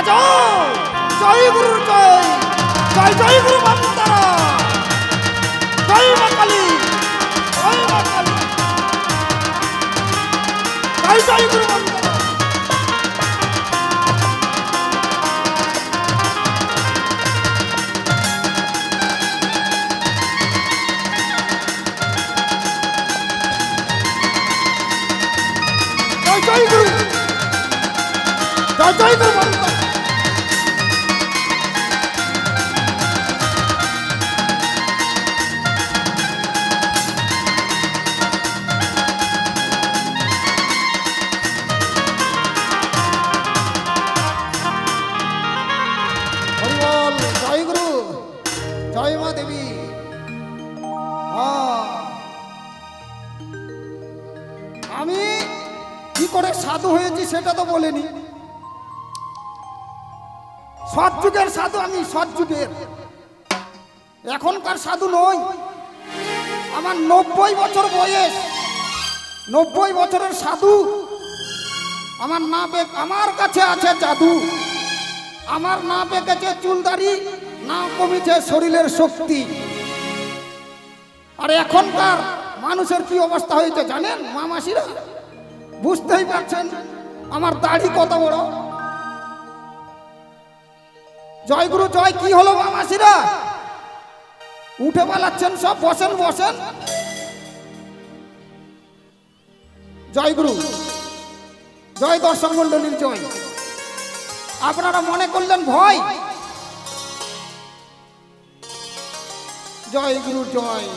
বাজাও জয় গুরু জয় জয় জয় গুরু বান্দারা জয় মা কালী জয় মা কালী জয় জয় গুরু বান্দারা জয় গুরু জয় জয় গুরু বান্দারা জয় মা দেবী। আমি কি করে সাধু হয়েছি সেটা তো বলিনি। সৎযুগের সাধু আমি, সৎযুগের, এখনকার সাধু নই। আমার 90 বছর বয়স, 90 বছরের সাধু। আমার না আমার কাছে আছে জাদু। আমার না পেকেছে চুলদারি, না কমেছে শরীরের শক্তি। আর এখনকার মানুষের কি অবস্থা হয়েছে জানেন মা মাসিরা? বুঝতেই পারছেন আমার দাড়ি কত বড়। জয় গুরু জয়। কি হলো মা মাসিরা? উঠে পালাচ্ছেন সব। বসেন বসেন। জয় গুরু জয়। দর্শক মন্ডলীর জয়। আপনারা মনে করলেন ভয়? জয় গুরু জয়।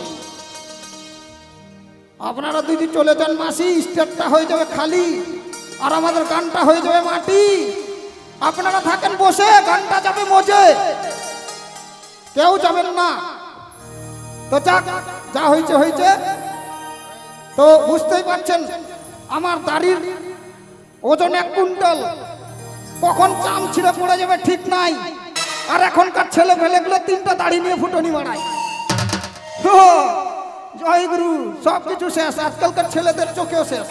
আপনারা দিদি চলে যান মাসি, স্টেজটা হয়ে যাবে খালি আর আমাদের গানটা হয়ে যাবে মাটি। আপনারা থাকেন বসে, গানটা যাবে মজে, কেউ যাবেন না। তো যা হয়েছে হয়েছে। তো বুঝতেই পারছেন আমার দাড়ির ওজন 1 কুইন্টাল। কখন চাম ছিঁড়ে পড়ে যাবে ঠিক নাই। আর এখনকার ছেলে ফেলেগুলো 3টা দাড়ি নিয়ে ফুটনি মারায়। জয় গুরু। সব কিছু শেষ, আজকালকার ছেলেদের চোখেও শেষ।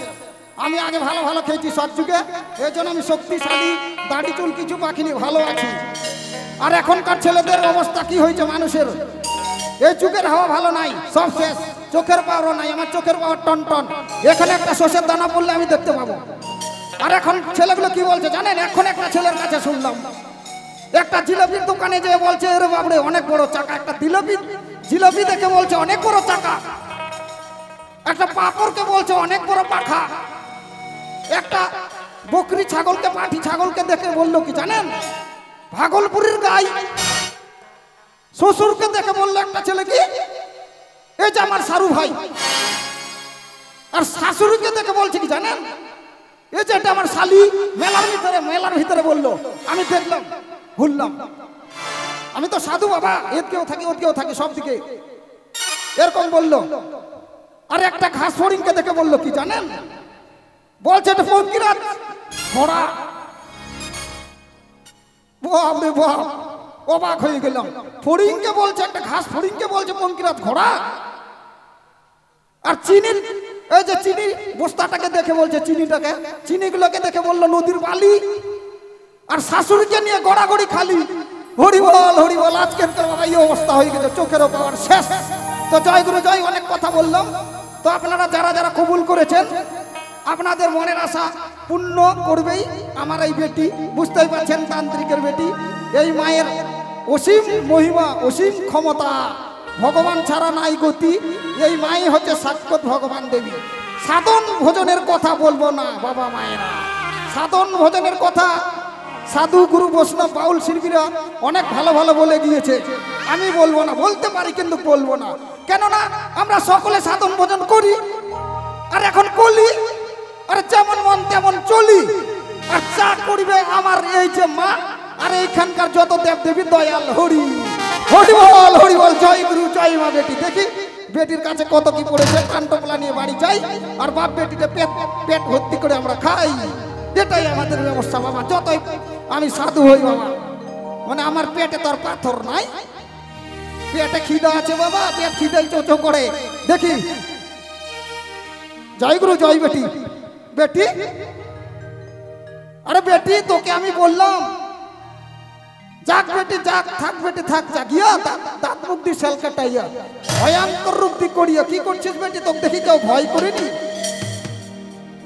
আমি আগে ভালো ভালো খেয়েছি সব যুগে, এই জন্য আমি শক্তিশালী, দাড়ি চুল কিছু বাকিনি, ভালো আছি। আর এখনকার ছেলেদের অবস্থা কি হয়েছে মানুষের? এই যুগের হাওয়া ভালো নাই, সব শেষ। চোখের পাওয়ারও নাই। আমার চোখের পাওয়ার টন টন। এখানে একটা শস্যের দানা পড়লে আমি দেখতে পাবো। আর এখন ছেলেগুলো কি বলছে জানেন? এখন একটা ছেলের কাছে শুনলাম, একটা জিলাপির দোকানে যেয়ে বলছে, এরে বাবরে অনেক বড় চাকা। একটা জিলাপি দেখে বলছে অনেক বড় চাকা। একটা পাপড়কে বলছে অনেক বড় পাখা। একটা বকরি ছাগলকে, পাঠি ছাগলকে দেখে বললো কি জানেন? ভাগলপুরের গাই। শ্বশুরকে দেখে বললো একটা ছেলে কি, এই যে আমার সারু ভাই। আর শাশুড়িকে দেখে বলছে কি জানেন? এই যে এটা আমার শালি। মেলার ভিতরে বললো। আমি দেখলাম, ভুললাম। আমি তো সাধু বাবা, এদিকেও থাকি ওদিকেও থাকি, সব দিকে এরকম বললো। আর একটা ঘাস ফড়িংকে দেখে বললো কি জানেন? বলছে এটা পঙ্কিরাজ ঘোড়া। বাপ রে বাপ, অবাক হয়ে গেলাম। ফড়িংকে বলছে, একটা ঘাস ফড়িংকে বলছে পঙ্কিরাজ ঘোড়া। আর চিনির, এই যে চিনি বস্তাটাকে দেখে বলছে, চিনিগুলোকে দেখে বললো নদীর বালি। আর শাশুড়িকে নিয়ে গড়াগড়ি খালি। হরিবল হরিবল। আজকের বাবা এই অবস্থা হয়ে গেছে, চোখেরও পাওয়ার শেষ। তো জয় গুরু জয়। অনেক কথা বললাম। তো আপনারা যারা যারা কবুল করেছেন, আপনাদের মনের আশা পূর্ণ করবেই আমার এই বেটি। বুঝতেই পারছেন তান্ত্রিকের বেটি। এই মায়ের অসীম মহিমা, অসীম ক্ষমতা, ভগবান ছাড়া নাই গতি। এই মাই হচ্ছে সাক্ষাৎ ভগবান দেবী। সাধন ভোজনের কথা বলবো না বাবা মায়েরা। সাধন ভোজনের কথা সাধু গুরু বৈষ্ণব বাউল শিল্পীরা অনেক ভালো ভালো বলে গিয়েছে। আমি বলবো না, বলতে পারি কিন্তু বলবো না। কেননা আমরা সকলে সাধন ভোজন করি, আর এখন কলি, আর যেমন মন তেমন চলি। আর যা করিবে আমার এই যে মা, আর এইখানকার যত দেব দেবী দয়াল হরি হরিবল হরিবল। জয় গুরু জয় মা। বেটি দেখি বেটির কাছে কত কি পড়েছে, কান্টপলা নিয়ে বাড়ি যাই, আর বাপ বেটিতে পেট ভর্তি করে আমরা খাই। এটাই আমাদের ব্যবস্থা বাবা। যতই আমি সাধু হই বাবা, মানে আমার পেটে তোর পাথর নাই, পেটে খিদা আছে বাবা। পেট খিদাই চোচো করে দেখি। জয় গুরু জয়। বেটি, আরে বেটি তোকে আমি বললাম যাক বেটি যাক, থাক বেটি থাক, জাগিয়া দাঁত মুখ দিয়ে সেল কাটাইয়া ভয়ঙ্কর রূপ দি করিয়া। কি করছিস বেটি? তোকে দেখি কেউ ভয় করিনি।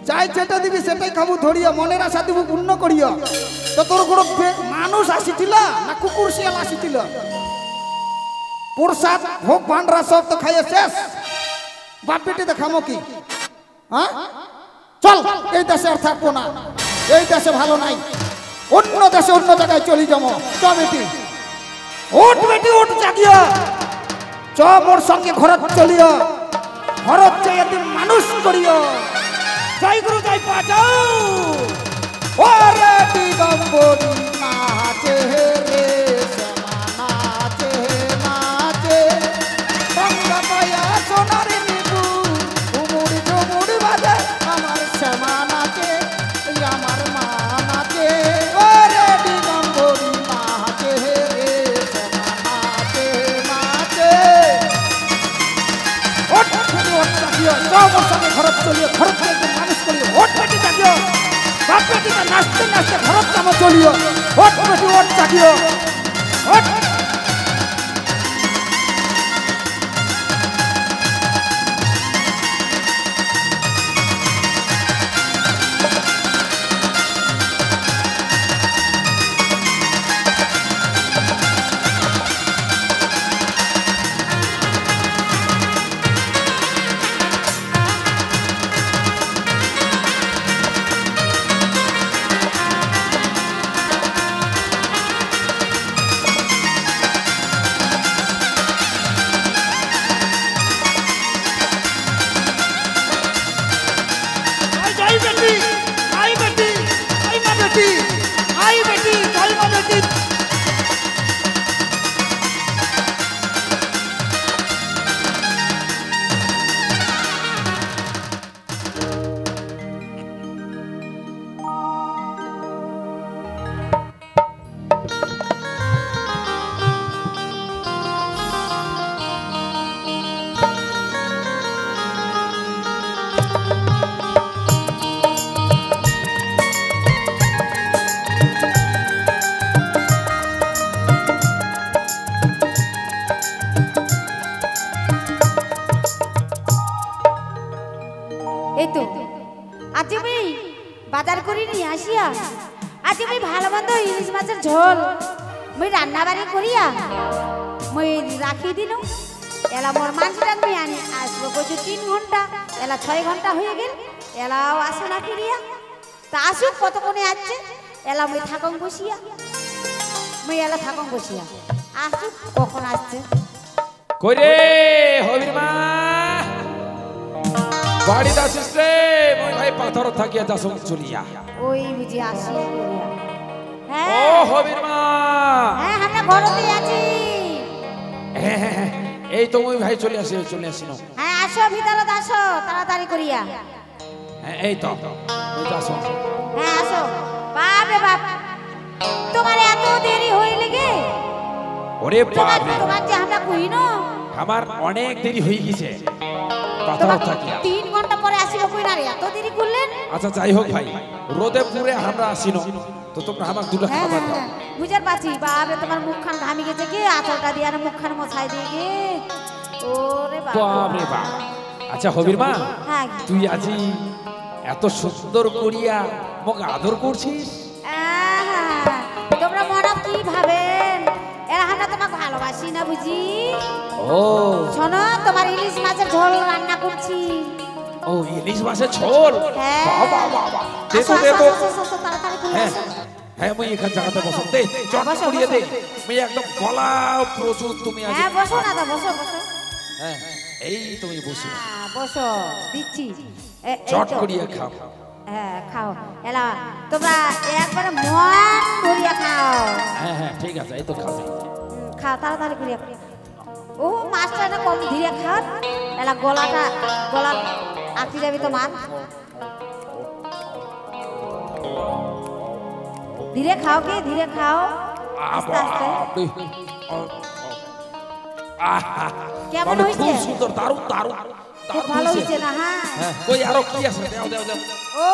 যাই যেটা দিবি সেটাই খাবো ধরিয়া, মনের আশা দিব পূর্ণ করিয়া। তো তোর কোনো মানুষ আসিছিল না কুকুর শিয়াল আসিছিল? প্রসাদ ভোগ ভান্ডারা সব তো খাইয়ে শেষ, বাপ বেটি দেখামো কি? হ্যাঁ চল, এই দেশে আর থাকবো না, এই দেশে ভালো নাই, অন্য দেশে অন্য জায়গায় চলে যাবো। চ বেটি ওঠ, বেটি ওঠ, জাগিয়া চ মোর সঙ্গে ঘরত চলিয়া, ঘরত চাই একদিন মানুষ করিয়া। জয় গুরু জয় পা যাও। ওরে দিগম্বরী নাচে রে শ্যামা নাচে নাচে, গঙ্গা পায়া সোনার নিবু উমুর ঝুমুর বাজে, আমার শ্যামা নাচে আমার মা নাচে। ওরে দিগম্বরী নাচে রে শ্যামা নাচে নাচে। ওঠ ওঠ জাগিয়া, যাও মোর সঙ্গে ঘরত চলিয়া, ঘরত মানুষ করিয়া। ওঠ বেটি জাগিয়া, বাপ বেটিকে নাচতে নাচতে ঘরত কামো চলিও। ওঠ বেটি ওঠ জাগিও, ওঠ। এই তো আজ আমি বাজার করে নিয়ে আসিয়া, আজ আমি ভালো মন্দ ইলিশ মাছের ঝোল মই রান্না বাড়ি করিয়া মই রাখি দিল। এলা মোর মাংসটা আমি আনি আসবো কইছো 3 ঘন্টা, এলা 6 ঘন্টা হয়ে গেল, এলাও আসো না ফিরিয়া। তা আসুক কতক্ষণে আসছে, এলা মই থাকং বসিয়া, মই এলা থাকং বসিয়া, আসুক কখন আসছে। কইরে হবির মা বাড়ি আসিস রে? মই ভাই পাথর থাকিয়া যাসং চলিয়া। ওই বুঝি আসি করিয়া। ও হ্যাঁ হবির মা, হ্যাঁ আমরা ঘরতে আছি। এই তো মই ভাই চলে আসি না। হ্যাঁ আসো ভিতরে আসো তাড়াতাড়ি করিয়া। হ্যাঁ এই তো ওই যাসং। হ্যাঁ আসো। বাপ রে বাপ, তোমার এত দেরি হয়ে লেগে? ওরে বাপ রে, তোমার যে আমরা কই না আমার অনেক দেরি হয়ে গেছে পাথর থাকিয়া। 3 ঘন্টা পরে আসিব কই না রে, এত দেরি করলেন? আচ্ছা যাই হোক ভাই, রোদে পুরে আমরা আসিনো, তো তোমরা আমার দুটো খাবার দাও। বুঝার পাচ্ছি বাপ রে, তোমার মুখখান ঘামি গেছে কি, আঁচলটা দিয়ে আর মুখখান মোছাই দিয়ে গে। ওরে বাপ বাপ রে বাপ। আচ্ছা হবির মা, হ্যাঁ তুই আজি এত সুন্দর করিয়া মোক আদর করছিস? তোমরা মনে কি ভাবেন এরা হানা তোমাকে ভালোবাসি না বুঝি? ও শোনো, তোমার ইলিশ মাছের ঝোল রান্না করছি। ও ইলিশ মাছের ঝোল, হ্যাঁ। বাবা বাবা, দে আসো, তো দে আসো, তো। আসো, আসো, আসো, তাড়াতাড়ি করে হ্যাঁ আসো। হ্যাঁ, মই এখান জায়গাতে বসো, দে চট বসো, করিয়ে বসো। দে। মই একদম গলা প্রচুর তুমি আজ। হ্যাঁ বসো না, বসো বসো। হ্যাঁ এই তুমি বসো, হ্যাঁ, বসো দিচ্ছি। এই চট তো। করিয়ে খাও। হ্যাঁ খাও, এলা তোমরা একবারে মন করিয়া খাও। হ্যাঁ হ্যাঁ ঠিক আছে, এই তো খাবে। খাও তাড়াতাড়ি করিয়া। ও মাছটা না কম ধীরে খাও, এলা গলা আটকে যাবি তোমার। ধীরে খাও কি, ধীরে খাও, আস্তে আস্তে। কেমন মানে হয়েছে? খুব সুন্দর, দারুণ দারুণ খুব দারুণ ভালো হয়েছে। হয়েছে না? হ্যাঁ। হ্যাঁ, কই আরো কি আছে? দাও দাও দাও। ও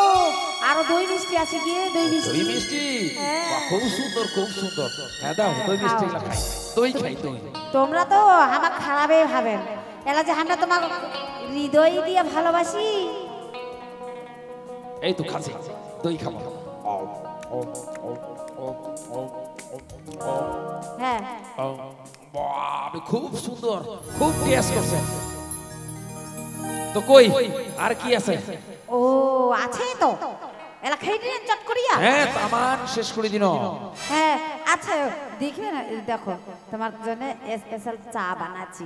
আরো দই মিষ্টি আছে গিয়ে, দই মিষ্টি। দই মিষ্টি, হ্যাঁ। বাহ, খুব সুন্দর খুব সুন্দর। হ্যাঁ দাও দই মিষ্টি খাও। খাই, দই খাই দই। তোমরা তো আমার খারাপই ভাবেন, এলা যে আমরা তোমার হৃদয় দিয়ে ভালোবাসি। এই তো খাচ্ছি, দই খাবো। হ্যাঁ বাহ, খুব সুন্দর, খুব টেস্ট করছে। তো কই আর কি আছে? ও আছে তো, এলা খেয়ে নিন চট করিয়া। হ্যাঁ, তামান শেষ করে দিন। হ্যাঁ আচ্ছা দেখবে না, দেখো তোমার জন্য স্পেশাল চা বানাচ্ছি।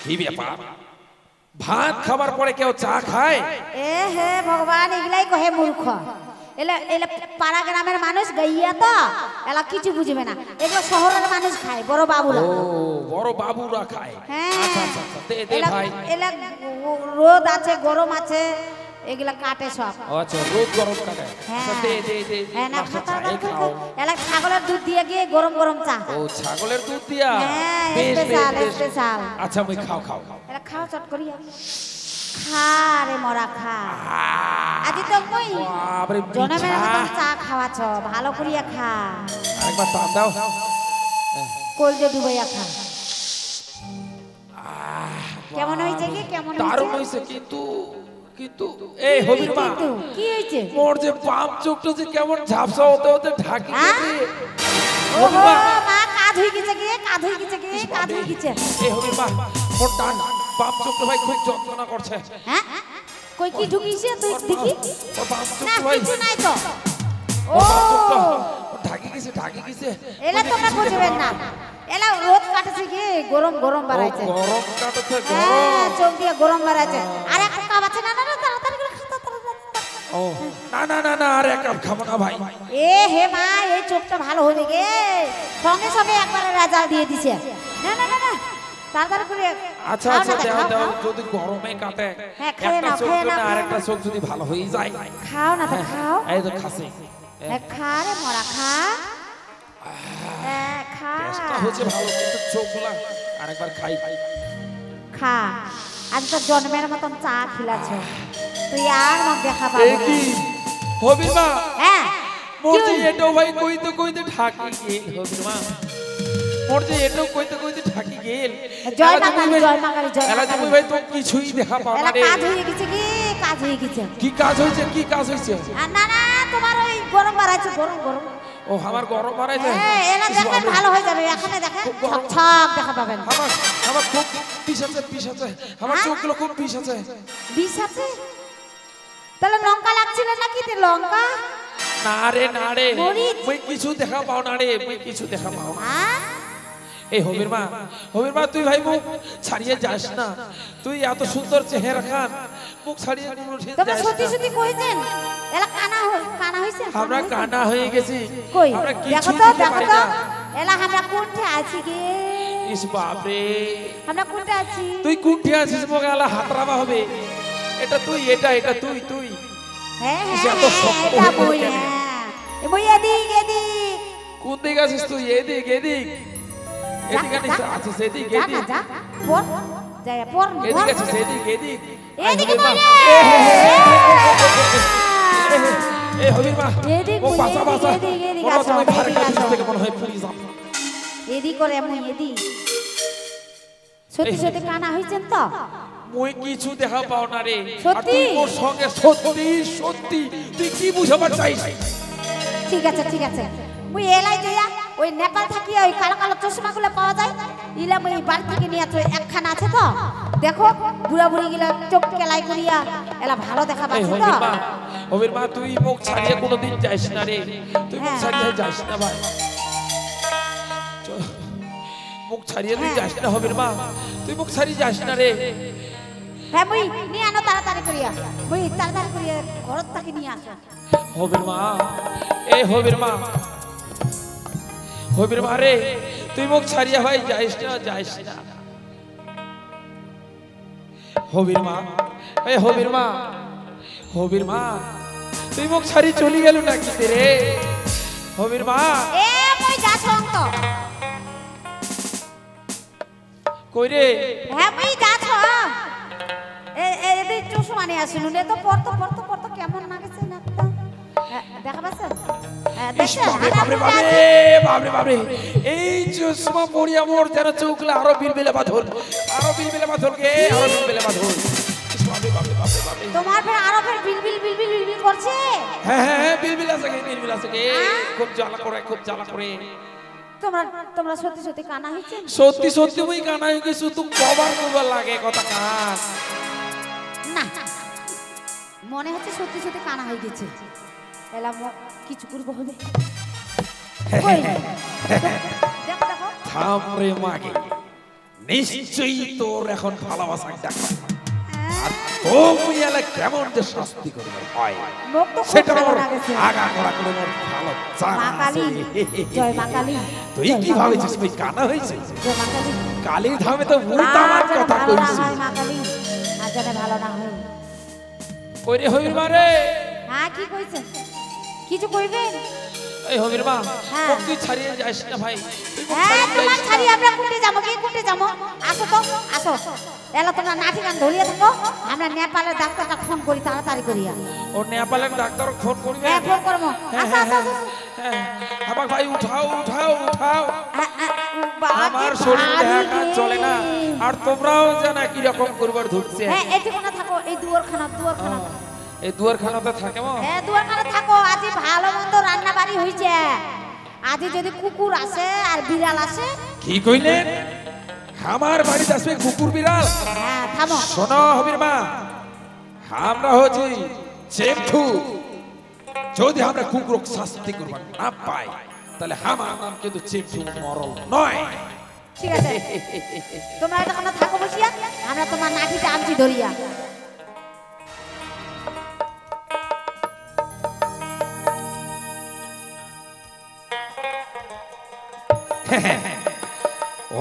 কি ব্যাপার, ভাত খাবার পরে কেউ চা খায়? এ হে ভগবান, এগুলাই কহে মূর্খ। এলা এলা পাড়া গ্রামের মানুষ গাইয়া তো, এলা কিছু বুঝবে না। এগুলো শহরের মানুষ খায়, বড় বাবুরা। ও, বড় বাবুরা খায়। হ্যাঁ আচ্ছা আচ্ছা আচ্ছা, দে দে এলা ভাই। এলা রোদ আছে, গরম আছে, এগুলা কাটে সব। ও আচ্ছা, রোদ গরম কাটে। হ্যাঁ আচ্ছা, দে দে দে দে, হ্যাঁ না, নাস্তা খাও, চাই খাও। এলা ছাগলের দুধ দিয়ে গিয়ে গরম গরম চা। ও, ছাগলের দুধ দিয়া? হ্যাঁ, বেশ, বেশ, স্পেশাল, বেশ। স্পেশাল। আচ্ছা, মুই খাও খাও খাও। এলা খাও চট করিয়া, খা রে মরা খা। আজি তো মই বাপরে, জনমের মিঠা। মতন চা খাওয়াছ, ভালো করিয়া খা, আরেকবার টান দাও। কলজে ডুবাইয়া খা। কেমন হয়েছে কি, কেমন দারুণ হয়েছে? হয়েছে, কিন্তু কিন্তু এই হবির মা, কিন্তু কি হয়েছে? মোর যে বাম চোখটা যে কেমন ঝাপসা হতে হতে ঢাকি হ্যাঁ? গেছে। ওহো হবির মা, মা, কাজ হয়ে গেছে গিয়ে, কাজ হয়ে গেছে গিয়ে, কাজ হয়ে গেছে। এই হবির মা, মোর ডান বাম চোখটা ভাই খুব যন্ত্রণা করছে। হ্যাঁ কই কি ঢুকিয়েছে তুই দেখি? ওর বাম না চোখটা ভাই, কিছু নাই তো। ও ওর বাম চোখটা ঢাকি গেছে, ঢাকি গেছে। এলা তোমরা বুঝবেন না, এলা রোদ কাটেছে কি, গরম গরম ও, বাড়াইছে। গরম কাটছে, হ্যাঁ গরম। চোখ দিয়ে গরম বাড়াইছে। আর একটা কাপ আছে, না না না, তাড়াতাড়ি করে খা, তাড়াতাড়ি। ও, না না না না, আর এক কাপ খাবো না ভাই। এ হে মা, এই চোখটা ভালো হবে গে, সঙ্গে সঙ্গে একবারে রেজাল্ট দিয়ে দিছে। না না না না, তাড়াতাড়ি করে আচ্ছা খাও আচ্ছা, না, দাও খাও, দাও, খাও। যদি গরমে কাটে হ্যাঁ, খেয়ে একটা নাও, চোখ খেয়ে জন্য নাও, আরেকটা চোখ যদি ভালো হয়ে যায়। খাও না তো, খাও। এই তো খাসি। হ্যাঁ, খা রে মরা খা। হ্যাঁ, খা টেস্টটা হচ্ছে ভালো, কিন্তু চোখগুলা আরেকবার খাই। খা। আজ তো জন্মের মতন চা খিলাছ, তুই আর মুখ দেখা এই পাবি না। কি হবি মা, হ্যাঁ মোর কি যে হইছে? এটো ভাই কইতে কইতে ঢাকি গেল। হবি মা, মোর যে এটো কইতে কইতে ঢাকি গেল। জয় এলা মা তুমি কালী, ভাই- জয় মা কালী, জয় মা এলা কালী। তুমি ভাই তো কিছুই দেখা পাও না এলা রে। কাজ হয়ে গেছে কি, কাজ হয়ে গেছে। কি কাজ হয়েছে, কি কাজ হয়েছে? আর না না, তোমার ওই গরম বাড়াইছে, গরম গরম। ও, আমার গরম মারাই যায়। হ্যাঁ এলা দেখেন ভালো হয়ে যাবে, এখানে দেখেন খুব ছক গরম। ছক দেখা পাবেন। আমার আমার খুব পিস আছে, পিস আছে, আমার হ্যাঁ? চোখগুলো খুব পিস আছে। বিষ আছে? তাহলে লঙ্কা লাগছিল নাকি? লঙ্কা না রে না রে, মরিচ। মুই কিছু দেখা পাও না রে, মুই কিছু দেখা পাও না। হ্যাঁ? এই হবির মা, হবির মা, তুই ভাই মুখ ছাড়িয়ে যাস না। তুই এত সুন্দর চেহারা খান, মুখ ছাড়িয়ে কোনোদিন তবে যাস সত্যি না। সত্যি কইছেন, এলা কানা হইছে? আমরা কানা হয়ে গেছি, কই আমরা দেখো কিছু তো, দিতে দেখো পারি তো, না। এলা আমরা কোনটা আছি গে? ইস বাপরে, আমরা কোনটা আছি? তুই কুঠে আছিস, মোকে আলা হাতরাবা হবে। এটা তুই, এটা এটা তুই তুই। হ্যাঁ হ্যাঁ সে এত হ্যাঁ, শক্ত এটা হয়ে বই, কেন? হ্যাঁ। এ বই এদিক এদিক। কোন দিকে আছিস তুই? এদিক এদিক, যা, এদিকে যা, আছিস, এদিক যা না, এদিক, যা, পড়, যাই, পড়, এদিক পড়। আছিস, এদিক এদিক। এদিকে হবির মা, বলে। এই হবির মা, এদিক ও বলে, বাসা এদিক, বাসা, এদিক, এদিক মনে হয় আসো, তুমি এদিক ভারী কাজ আসো। থেকে মনে হয় পুলিশ যাও। এদিক করে মুই এদিক। সত্যি সত্যি কানা হইছেন তো? মুই কিছু দেখা পাও না রে। আর সত্যি? তুই মোর সঙ্গে সত্যি সত্যি তুই কি বুঝাবার চাইছ? ঠিক আছে ঠিক আছে, মুই এলাই যাইয়া ওই নেপাল থাকি ওই কালো কালো চশমাগুলো পাওয়া যায়, ইলা মুই বাড়ি থেকে নিয়ে আসো, একখানা আছে তো, দেখো বুড়া বুড়ি গিলা চোখ কেলাই করিয়া এলা ভালো দেখা এই পাচ্ছে তো। হবির মা, হবির মা, তুই মুখ ছাড়িয়ে কোনোদিন যাইস না রে। তুই মুখ হ্যাঁ। ছাড়িয়ে যাস না ভাই। মুখ ছাড়িয়ে তুই যাস না হবির মা, তুই মুখ ছাড়িয়ে যাস না রে। হ্যাঁ মুই নিয়ে আনো তাড়াতাড়ি করিয়া, মুই তাড়াতাড়ি করিয়া ঘর থেকে নিয়ে আসো। হবির মা, এই হবির মা, হবির মা রে, তুই মুখ ছাড়িয়ে ভাই যাইস না, যাইস না। হবির মা, এই হবির মা, হবির মা, তুই মুখ ছাড়িয়ে চলে গেল নাকি রে? হবির মা, এ মুই যাছং তো। কই রে? হ্যাঁ মুই যাছ। মানে আসুন এ তো পড়তো পড়তো পড়তো কেমন লাগছে না দেখা পাচ্ছ ইস, বাপরে বাপরে বাপরে বাপরে বাপরে এই চশমা পরিয়া মোর যেন চোখলে আরো বিলবিলে বাঁধল, আরো বিলবিলে বাঁধল গে, আরো বিলবিলে বাঁধল। ইস, বাপরে বাপরে বাপরে বাপরে। তোমার ফের আরো ফের বিলবিল বিলবিল বিলবিল করছে। হ্যাঁ হ্যাঁ হ্যাঁ, বিলবিল আছে গে, বিলবিল আছে গে, খুব জ্বালা করে, খুব জ্বালা করে। তোমরা তোমরা সত্যি সত্যি কানা হইছে? সত্যি সত্যি মুই কানা হয়ে গেছি, তুই কবার কবার লাগে কথা কান। না মনে হচ্ছে সত্যি সত্যি কানা হয়ে গেছে। এলা কিছু করবো হবে। কই? দেখো দেখো থাম রে মাগে, নিশ্চয়ই তোর এখন ভালোবাসা ডাক। আর ও মুই এলা কেমন যে শাস্তি করবে হয় মুখ তো খুব সেটা ভালো মোর লাগছে। আগা করা করে মোর ভালো জানা মা কালী, আছে। জয় মা কালী। তুই কি ভাবেছিস মুই কানা হয়েছে? জয় মা কালী। কালীর ধামে তো মুই তো আমার আর যেন কথা ভালো না কইছি। হয় মা কালী, আর যেন ভালো না হয়। কই রে হবির মারে, হ্যাঁ কি কইছেন? কিছু কইবেন? এই হবির মা, হ্যাঁ। ও তুই ছাড়িয়ে যাস না ভাই। তুই মুখ হ্যাঁ ছাড়িয়ে তোমার যাস না। ছাড়ি আমরা কুটে যাবো, কি কুটে যাবো? আসো তো আসো। এলা তোমরা নাঠি গান ধরিয়ে থাকো, আমরা নেপালের ডাক্তারটা ফোন করি তাড়াতাড়ি করিয়া। ও নেপালের ডাক্তার ফোন করবে। হ্যাঁ ফোন করবো। আসো আসো আসো। হ্যাঁ, আমার ভাই উঠাও উঠাও উঠাও, বাবা, আমার কি শরীর ভারী একা রে। চলে না। আর তোমরাও জানা কি রকম করবার ধরছে। হ্যাঁ এটুকুনা থাকো, এই দুয়ারখানা দুয়ারখানা। এই দুয়ারখানাতে থাকে মা। হ্যাঁ দুয়ারখানা থাকো, আজ ভালো মন্দ রান্না বাড়ি হয়েছে। আজ যদি কুকুর আসে আর বিড়াল আসে। কি কইলেন? আমার বাড়িতে আসবে কুকুর বিড়াল? হ্যাঁ থামো। শোনো হবির মা, আমরা হচ্ছি চেমঠু। যদি আমরা কুকুরক শাস্তি করবার না পাই, তাহলে আমার নাম কিন্তু চেমঠু মরল নয়। ঠিক আছে তোমরা এটা কোনো থাকো বসিয়া, আমরা তোমার নাঠিটা আনছি ধরিয়া।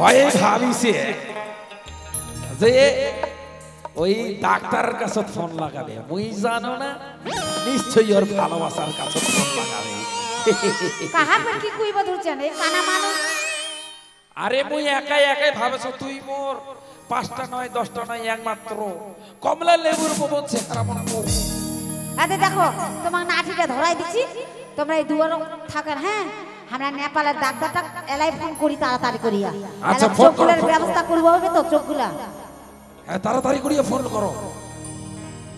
ওই ভাবিছে যে ওই ডাক্তারের কাছে ফোন লাগাবে, মুই জানো না নিশ্চয়ই ওর ভালোবাসার কাছে ফোন লাগাবে। কাহার পর কি কইবা ধরছেন এই কানা মানুষ? আরে মুই একাই একাই ভাবেছো তুই মোর 5টা নয় 10টা নয় একমাত্র কমলা লেবুর মতন চেহারা মন মোর। আরে দেখো তোমার নাঠিটা ধরাই দিছি, তোমরা এই দুয়ার থাকেন। হ্যাঁ আমরা নেপালের ডাক্তারটা এলাই ফোন করি তাড়াতাড়ি করিয়া। আচ্ছা, এলা ফোন করো, চোখগুলোর ফোন করো। ব্যবস্থা করবো হবে তো চোখগুলা? হ্যাঁ তাড়াতাড়ি করিয়ে ফোন করো।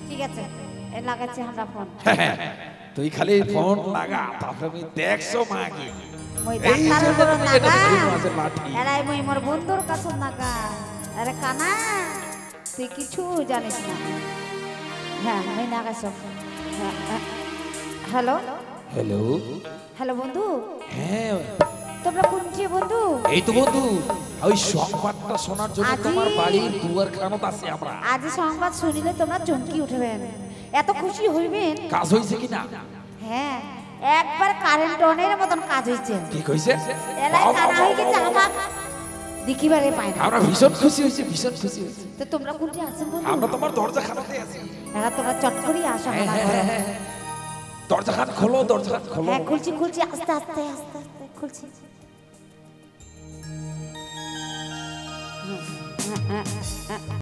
ঠিক আছে এ লাগাচ্ছি আমরা ফোন। তুই খালি ফোন লাগা, তারপরে আমি দেখছো মাগি মই এই ডাক্তারের জন্য বড় তুমি এটা নাগা, ধরে মাঝে লাঠি। এলাই মই মোর বন্ধুর কাছে নাগা। আরে কানা তুই কিছু জানিস না। হ্যাঁ মই নাগা সব। হ্যালো হ্যালো, হ্যালো বন্ধু, হ্যাঁ তোমরা কোন যে বন্ধু? এই তো বন্ধু, ওই সংবাদটা শোনার জন্য আজি- তোমার বাড়ির দুয়ার খানত আছে আমরা। আজ সংবাদ শুনিলে তোমরা চমকি উঠবেন, এত খুশি হইবেন। কাজ হয়েছে কিনা? হ্যাঁ একবার কারেন্ট অনের মতন কাজ হয়েছে। কি কইছে? এলাই কানা হয়ে গেছে, আমার দেখিবারে পায় না। আমরা ভীষণ খুশি হয়েছি, ভীষণ খুশি হয়েছি। তো তোমরা কোনটি আছেন বন্ধু? আমরা তোমার দরজা খানাতে আছি। এরা তোমরা চট করে আসো হ্যাঁ, আমার হ্যাঁ, ঘরে। হ্যাঁ, হ্যাঁ। দরজা খান খোলো, দরজা খান খোলো। হ্যাঁ খুলছি খুলছি আস্তে আস্তে আস্তে আস্তে খুলছি।